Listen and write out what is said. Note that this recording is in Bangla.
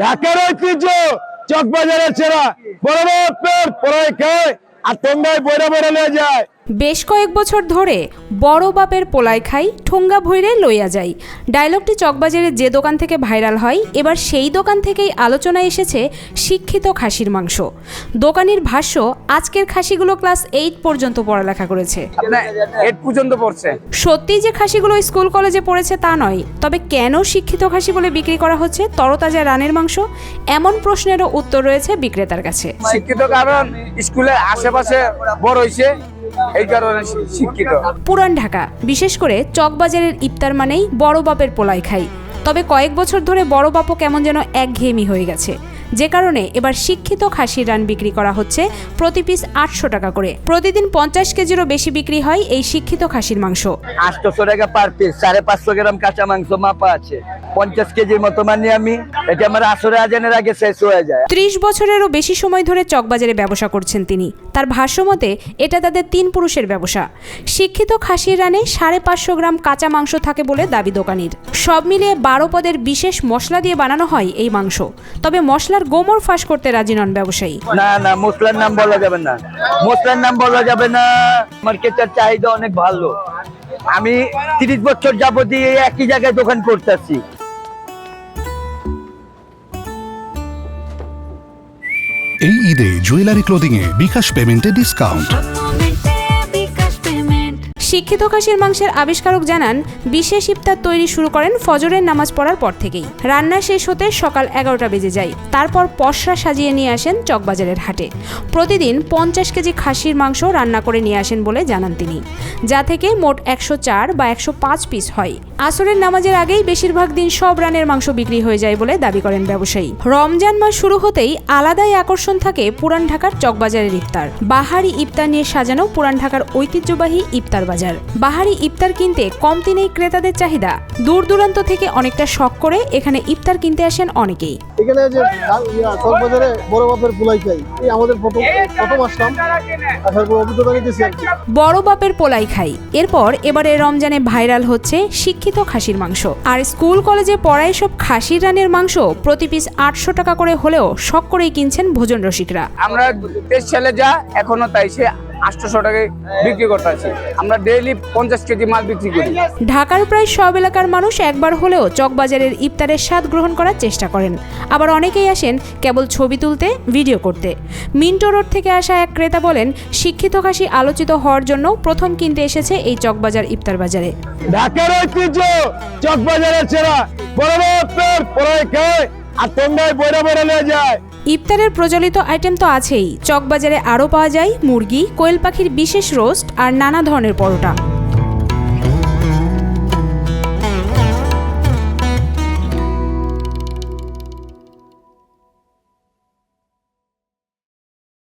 ঢাকার ঐতিহ্য চকবাজারের ছেড়া বড় বাপের পোলাই খায় আর ঠোঙ্গায় বইরা বইরা নিয়ে যায়। বেশ কয়েক বছর ধরে বড় বাপের পোলাই খাই ঠোঙ্গা ভইরে লইয়া যাই ডায়লগটি চকবাজারের যে দোকান থেকে ভাইরাল হয় এবার সেই দোকান থেকেই আলোচনায় এসেছে শিক্ষিত খাসির মাংস। দোকানির ভাষ্য, আজকের খাসিগুলো ক্লাস 8 পর্যন্ত পড়ালেখা করেছে। 8 পর্যন্ত পড়ছে। সত্যি যে খাসিগুলো স্কুল কলেজে পড়েছে তা নয়, তবে কেন শিক্ষিত খাসি বলে বিক্রি করা হচ্ছে তরতাজা রানের মাংস, এমন প্রশ্নেরও উত্তর রয়েছে বিক্রেতার কাছে। শিক্ষিত কারণ স্কুলের আশেপাশে বড় হইছে, এই কারণে শিক্ষিত। পুরান ঢাকা, বিশেষ করে চকবাজারের ইফতার মানেই বড় বাপের পোলাই খাই। তবে কয়েক বছর ধরে বড় বাপও কেমন যেন একঘেয়েমি হয়ে গেছে, যে কারণে এবার শিক্ষিত খাসির রান বিক্রি করা হচ্ছে প্রতি পিস 800 টাকা করে। প্রতিদিন 50 কেজিরও বেশি বিক্রি হয় এই শিক্ষিত খাসির মাংস। 800 টাকা পার পিস, 550 গ্রাম কাঁচা মাংস মাপা আছে। 50 কেজির মতো মানি আমি, এটা আমার আসরে আজানের আগে শেষ হয়ে যায়। 30 বছরেরও বেশি সময় ধরে চকবাজারে ব্যবসা করছেন তিনি। তার ভাষ্য মতে এটা তাদের 3 পুরুষের ব্যবসা। শিক্ষিত খাসির রানে 550 গ্রাম কাঁচা মাংস থাকে বলে দাবি দোকানির। সব মিলিয়ে 12 পদের বিশেষ মশলা দিয়ে বানানো হয় এই মাংস। তবে মশলার গোমর ফাঁস করতে রাজি নন ব্যবসায়ী। না না, মশলার নাম বলা যাবে না, মশলার নাম বলা যাবে না। মার্কেটের চাহিদা অনেক ভালো। আমি 30 বছর যাবতীয় একই জায়গায় দোকান করতেছি। এই ঈদে জুয়েলারি ক্লোদিং এ বিকাশ পেমেন্টে ডিসকাউন্ট। শিক্ষিত খাসির মাংসের আবিষ্কারক জানান, বিশেষ ইফতার তৈরি শুরু করেন ফজরের নামাজ পড়ার পর থেকেই। রান্না শেষ হতে সকাল 11টা বেজে যায়। তারপর পসরা সাজিয়ে নিয়ে আসেন চকবাজারের হাটে। প্রতিদিন 50 কেজি খাসির মাংস রান্না করে নিয়ে আসেন বলে জানান তিনি, যা থেকে মোট 104 বা 105 পিস হয়। আসরের নামাজের আগেই বেশিরভাগ দিন সব রানের মাংস বিক্রি হয়ে যায় বলে দাবি করেন ব্যবসায়ী। রমজান মাস শুরু হতেই আলাদাই আকর্ষণ থাকে পুরান ঢাকার চকবাজারের ইফতার। বাহারি ইফতার নিয়ে সাজানো পুরান ঢাকার ঐতিহ্যবাহী ইফতার বাজার। বাহারি ইফতার কিনতে কমতি নেই ক্রেতাদের চাহিদা। দূর দূরান্ত থেকে অনেকটা শখ করে এখানে ইফতার কিনতে আসেন অনেকেই। এখানে যে চকবাজারে বড় বাপের পোলাই খাই, এই আমাদের প্রথম আসলাম, আসার পর অভিজ্ঞতা নিতেছি। বড় বাপের পোলাই খাই এরপর এবারে রমজানে ভাইরাল হচ্ছে শিক্ষিত খাসির মাংস। আর স্কুল কলেজে পড়ায় সব খাসির রানের মাংস প্রতি পিস 800 টাকা করে হলেও শখ করেই কিনছেন ভোজন রসিকরা। আমরা দেশ ছেলে যা এখনো তাই সে 800 টাকায় বিক্রি করতে আছি। আমরা ডেইলি 50 কেজি মাল বিক্রি করি। ঢাকার প্রায় সব এলাকার মানুষ একবার হলেও চকবাজারের ইফতারের স্বাদ গ্রহণ করার চেষ্টা করেন। আবার অনেকেই আসেন কেবল ছবি তুলতে, ভিডিও করতে। মিন্টো রোড থেকে আসা এক ক্রেতা বলেন, শিক্ষিত খাসি আলোচিত হওয়ার জন্য প্রথম কিনতে এসেছে এই চকবাজার ইফতার বাজারে। ঢাকার ঐতিহ্য চকবাজারের ছেড়া বড় বাপের পোলাই খায় আর ঠোঙ্গায় বইরা বইরা নিয়ে যায়। ইফতারের প্রচলিত আইটেম তো আছেই, চকবাজারে আরও পাওয়া যায় মুরগি, কোয়েল পাখির বিশেষ রোস্ট আর নানা ধরনের পরোটা।